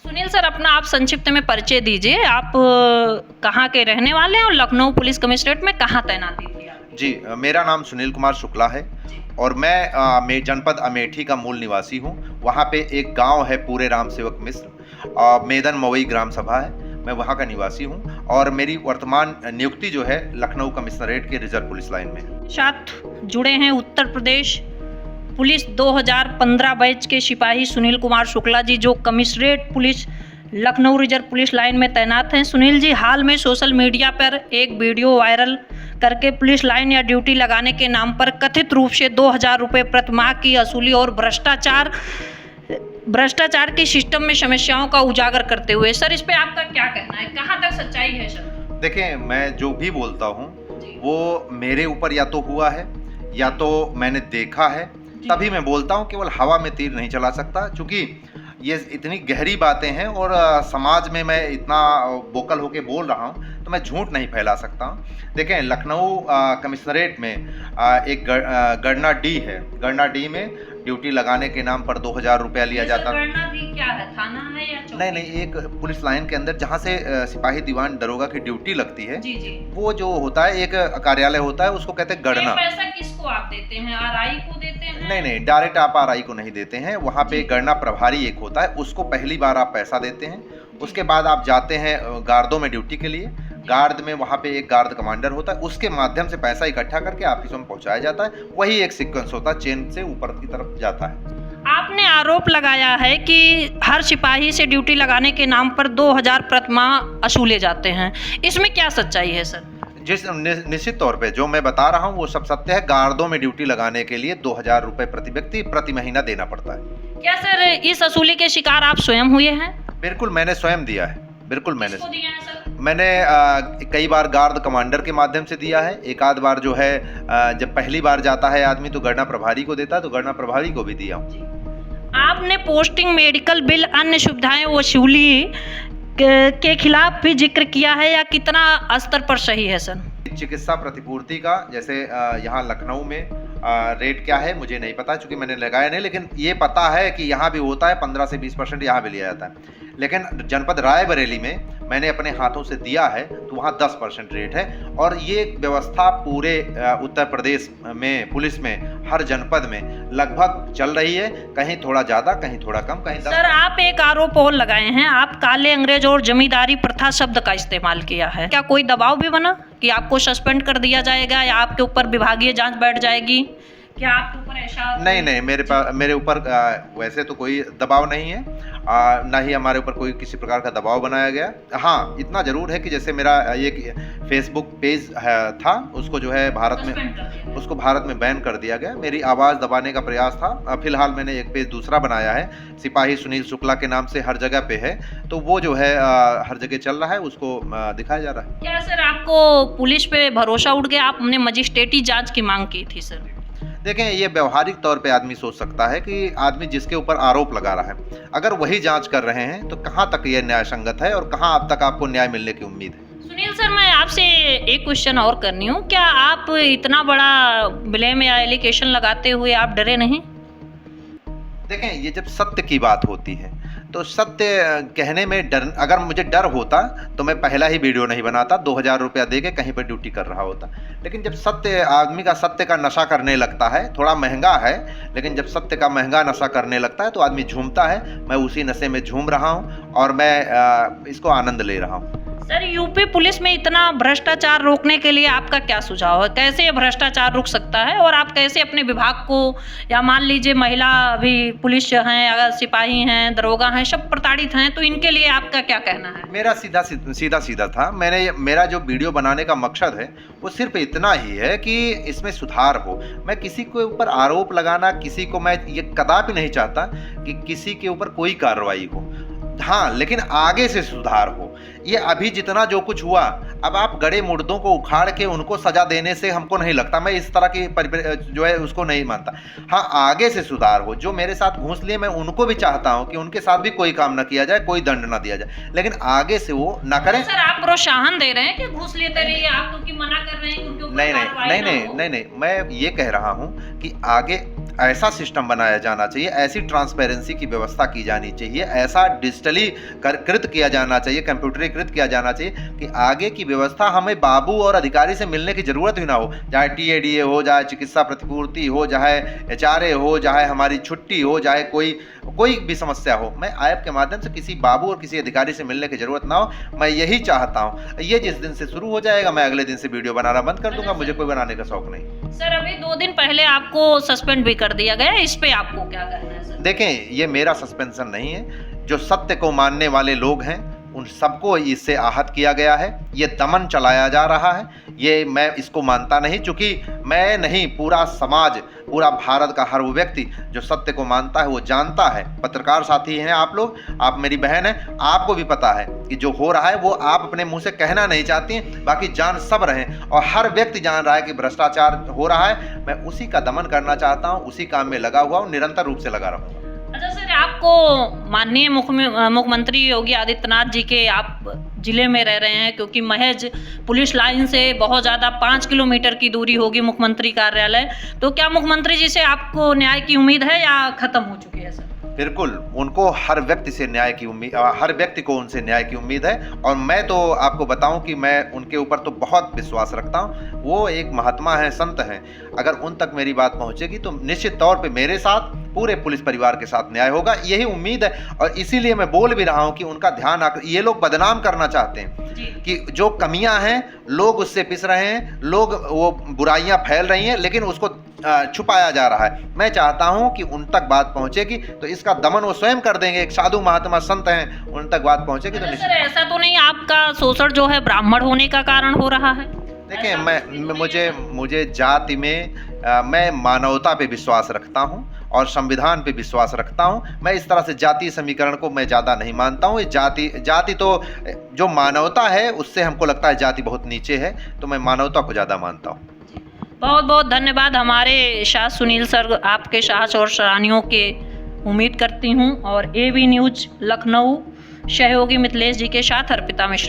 Sunil sir, अपना आप संक्षिप्त में परिचय दीजिए। आप कहाँ के रहने वाले हैं और लखनऊ पुलिस कमिश्नरेट में कहाँ तैनाती थी आपकी? जी, मेरा नाम सुनील कुमार शुक्ला है और मैं जनपद अमेठी का मूल निवासी हूँ। वहाँ पे एक गांव है पूरे राम सेवक मिश्र, मेदन मवई ग्राम सभा है। मैं वहाँ का निवासी हूँ और मेरी वर्तमान नियुक्ति जो है लखनऊ कमिश्नरेट के रिजर्व पुलिस लाइन में है। साथ जुड़े हैं उत्तर प्रदेश पुलिस 2015 बैच के सिपाही सुनील कुमार शुक्ला जी, जो commissionerate police Lucknow reserve police line में तैनात हैं। सुनील जी, हाल में सोशल मीडिया पर एक वीडियो वायरल करके पुलिस लाइन या ड्यूटी लगाने के नाम पर कथित रूप से 2000 रुपये प्रतिमाह की वसूली और भ्रष्टाचार की सिस्टम में समस्याओं का उजागर करते हुए, सर इस पे आपका क्या कहना है? कहाँ तक सच्चाई है सर? देखिए, मैं जो भी बोलता हूँ वो मेरे ऊपर या तो हुआ है या तो मैंने देखा है, तभी मैं बोलता हूँ। केवल हवा में तीर नहीं चला सकता, क्योंकि ये इतनी गहरी बातें हैं और समाज में मैं इतना वोकल होके बोल रहा हूँ तो मैं झूठ नहीं फैला सकता हूँ। देखें, लखनऊ कमिश्नरेट में एक गणना डी है। गणना डी में ड्यूटी लगाने के नाम पर 2000 रुपया लिया जाता है। गणना डी क्या है? थाना है या चौकी? नहीं, एक पुलिस लाइन के अंदर जहाँ से सिपाही दीवान दरोगा की ड्यूटी लगती है, जी जी, वो जो होता है एक कार्यालय होता है, उसको कहते हैं गणना। पैसा किसको आप देते हैं? आरआई को देते हैं? नहीं, डायरेक्ट आप आरआई को नहीं देते हैं। वहाँ पे गणना प्रभारी एक होता है, उसको पहली बार आप पैसा देते हैं। उसके बाद आप जाते हैं गार्डों में ड्यूटी के लिए। गार्ड में वहाँ पे एक गार्ड कमांडर होता है, उसके माध्यम से पैसा इकट्ठा करके ऑफिसों में पहुँचाया जाता है। वही एक सीक्वेंस होता है, चेन से ऊपर की तरफ जाता है। आपने आरोप लगाया है कि हर सिपाही से ड्यूटी लगाने के नाम पर 2000 प्रतिमाह वसूले जाते हैं। इसमें क्या सच्चाई है सर? निश्चित तौर पे जो मैं बता रहा हूँ वो सब सत्य है। गार्डों में ड्यूटी लगाने के लिए 2000 रुपये प्रति व्यक्ति प्रति महीना देना पड़ता है। क्या सर इस वसूली के शिकार आप स्वयं हुए हैं? बिल्कुल, मैंने स्वयं दिया है। बिल्कुल, मैंने दिया है सर? मैंने कई बार गार्ड कमांडर के माध्यम से दिया है। एक आध बार जो है जब पहली बार जाता है आदमी तो गणना प्रभारी को देता है, तो गणना प्रभारी को भी दिया हूँ। आपने पोस्टिंग, मेडिकल बिल, अन्य सुविधाएं वसूली के खिलाफ भी जिक्र किया है, या कितना स्तर पर सही है सर? चिकित्सा प्रतिपूर्ति का जैसे यहाँ लखनऊ में रेट क्या है मुझे नहीं पता, क्योंकि मैंने लगाया नहीं, लेकिन ये पता है कि यहाँ भी होता है 15 से 20% यहाँ भी लिया जाता है। लेकिन जनपद रायबरेली में मैंने अपने हाथों से दिया है तो वहाँ 10% रेट है। और ये व्यवस्था पूरे उत्तर प्रदेश में पुलिस में हर जनपद में लगभग चल रही है, कहीं थोड़ा ज़्यादा, कहीं थोड़ा कम, कहीं 10। सर, आप एक आरोप और लगाए हैं, आप काले अंग्रेज और जमींदारी प्रथा शब्द का इस्तेमाल किया है। क्या कोई दबाव भी बना कि आपको सस्पेंड कर दिया जाएगा या आपके ऊपर विभागीय जांच बैठ जाएगी? क्या आपके ऊपर ऐसा? नहीं, मेरे ऊपर वैसे तो कोई दबाव नहीं है, ना ही हमारे ऊपर कोई किसी प्रकार का दबाव बनाया गया। हाँ, इतना ज़रूर है कि जैसे मेरा एक फेसबुक पेज था, उसको जो है भारत में बैन कर दिया गया। मेरी आवाज़ दबाने का प्रयास था। फिलहाल मैंने एक पेज दूसरा बनाया है, सिपाही सुनील शुक्ला के नाम से हर जगह पे है, तो वो जो है हर जगह चल रहा है, उसको दिखाया जा रहा है। क्या सर आपको पुलिस पे भरोसा उठ गया? आपने मजिस्ट्रेटी जाँच की मांग की थी सर। देखें, ये व्यवहारिक तौर पे आदमी सोच सकता है कि आदमी जिसके ऊपर आरोप लगा रहा है, अगर वही जांच कर रहे हैं तो कहाँ तक ये न्याय संगत है और कहाँ अब तक आपको न्याय मिलने की उम्मीद है? सुनील सर, मैं आपसे एक क्वेश्चन और करनी हूँ। क्या आप इतना बड़ा ब्लेम या एलिगेशन लगाते हुए आप डरे नहीं? देखें, ये जब सत्य की बात होती है तो सत्य कहने में डर, अगर मुझे डर होता तो मैं पहला ही वीडियो नहीं बनाता, 2000 रुपया दे के कहीं पर ड्यूटी कर रहा होता। लेकिन जब सत्य, आदमी का सत्य का नशा करने लगता है, थोड़ा महंगा है लेकिन जब सत्य का महंगा नशा करने लगता है तो आदमी झूमता है। मैं उसी नशे में झूम रहा हूँ और मैं इसको आनंद ले रहा हूँ। सर, यूपी पुलिस में इतना भ्रष्टाचार रोकने के लिए आपका क्या सुझाव है? कैसे ये भ्रष्टाचार रुक सकता है और आप कैसे अपने विभाग को, या मान लीजिए महिला भी पुलिस हैं, अगर सिपाही हैं, दरोगा हैं, सब प्रताड़ित हैं, तो इनके लिए आपका क्या कहना है? मेरा सीधा था। मेरा जो वीडियो बनाने का मकसद है वो सिर्फ इतना ही है कि इसमें सुधार हो। मैं किसी के ऊपर आरोप लगाना, किसी को मैं ये कदापि नहीं चाहता कि किसी के ऊपर कोई कार्रवाई हो। हाँ, लेकिन आगे से सुधार हो। ये अभी जितना जो कुछ हुआ, अब आप गड़े मुर्दों को उखाड़ के उनको सजा देने से हमको नहीं लगता, मैं इस तरह की जो है उसको नहीं मानता। हाँ, आगे से सुधार हो। जो मेरे साथ घूस लिए, मैं उनको भी चाहता हूँ कि उनके साथ भी कोई काम ना किया जाए, कोई दंड ना दिया जाए, लेकिन आगे से वो ना करें। सर, आप प्रोत्साहन दे रहे हैं कि घूस लेते रहिए, आप क्योंकि मना कर रहे हैं कि उनके ऊपर नहीं, मैं ये कह रहा हूँ कि ऐसा सिस्टम बनाया जाना चाहिए, ऐसी ट्रांसपेरेंसी की व्यवस्था की जानी चाहिए, ऐसा डिजिटली कृत किया जाना चाहिए, कंप्यूटरीकृत किया जाना चाहिए कि आगे की व्यवस्था हमें बाबू और अधिकारी से मिलने की ज़रूरत ही ना हो, चाहे TADA हो, चाहे चिकित्सा प्रतिपूर्ति हो, चाहे HRA हो, चाहे हमारी छुट्टी हो, चाहे कोई भी समस्या हो, मैं ऐप के माध्यम से किसी बाबू और किसी अधिकारी से मिलने की ज़रूरत ना हो। मैं यही चाहता हूँ। ये जिस दिन से शुरू हो जाएगा मैं अगले दिन से वीडियो बनाना बंद कर दूंगा, मुझे कोई बनाने का शौक नहीं। सर अभी 2 दिन पहले आपको सस्पेंड भी कर दिया गया, इस पे आपको क्या कहना है सर? देखें, ये मेरा सस्पेंशन नहीं है, जो सत्य को मानने वाले लोग हैं उन सबको इससे आहत किया गया है, ये दमन चलाया जा रहा है, ये मैं इसको मानता नहीं। चूँकि मैं नहीं, पूरा समाज, पूरा भारत का हर वो व्यक्ति जो सत्य को मानता है वो जानता है। पत्रकार साथी हैं आप लोग, आप मेरी बहन हैं, आपको भी पता है कि जो हो रहा है वो आप अपने मुंह से कहना नहीं चाहती हैं, बाकी जान सब रहे हैं और हर व्यक्ति जान रहा है कि भ्रष्टाचार हो रहा है। मैं उसी का दमन करना चाहता हूँ, उसी काम में लगा हुआ हूँ, निरंतर रूप से लगा रहूँगा। अच्छा सर, आपको माननीय मुख्यमंत्री योगी आदित्यनाथ जी के आप जिले में रह रहे हैं, क्योंकि महज पुलिस लाइन से बहुत ज़्यादा 5 किलोमीटर की दूरी होगी मुख्यमंत्री कार्यालय, तो क्या मुख्यमंत्री जी से आपको न्याय की उम्मीद है या खत्म हो चुकी है सर? बिल्कुल, उनको हर व्यक्ति से न्याय की उम्मीद, हर व्यक्ति को उनसे न्याय की उम्मीद है। और मैं तो आपको बताऊं कि मैं उनके ऊपर तो बहुत विश्वास रखता हूं। वो एक महात्मा हैं, संत हैं। अगर उन तक मेरी बात पहुंचेगी तो निश्चित तौर पे मेरे साथ, पूरे पुलिस परिवार के साथ न्याय होगा, यही उम्मीद है। और इसीलिए मैं बोल भी रहा हूं कि उनका ध्यान आकर, ये लोग बदनाम करना चाहते हैं कि जो कमियां हैं लोग उससे पिस रहे हैं, लोग वो बुराइयां फैल रही हैं, लेकिन उसको छुपाया जा रहा है। मैं चाहता हूं कि उन तक बात पहुंचेगी तो इसका दमन वो स्वयं कर देंगे। एक साधु महात्मा संत हैं, उन तक बात पहुंचेगी तो सर ऐसा तो नहीं आपका शोषण जो है ब्राह्मण होने का कारण हो रहा है? देखिए, मुझे जाति में मैं मानवता पे विश्वास रखता हूं और संविधान पे विश्वास रखता हूं। मैं इस तरह से जातीय समीकरण को मैं ज़्यादा नहीं मानता हूं। जाति तो जो मानवता है उससे हमको लगता है जाति बहुत नीचे है, तो मैं मानवता को ज़्यादा मानता हूं। बहुत बहुत धन्यवाद हमारे शाह सुनील सर, आपके साहस और सराहनीयों के उम्मीद करती हूँ। और AB न्यूज़ लखनऊ सहयोगी मिथिलेश जी के साथ अर्पिता मिश्रा।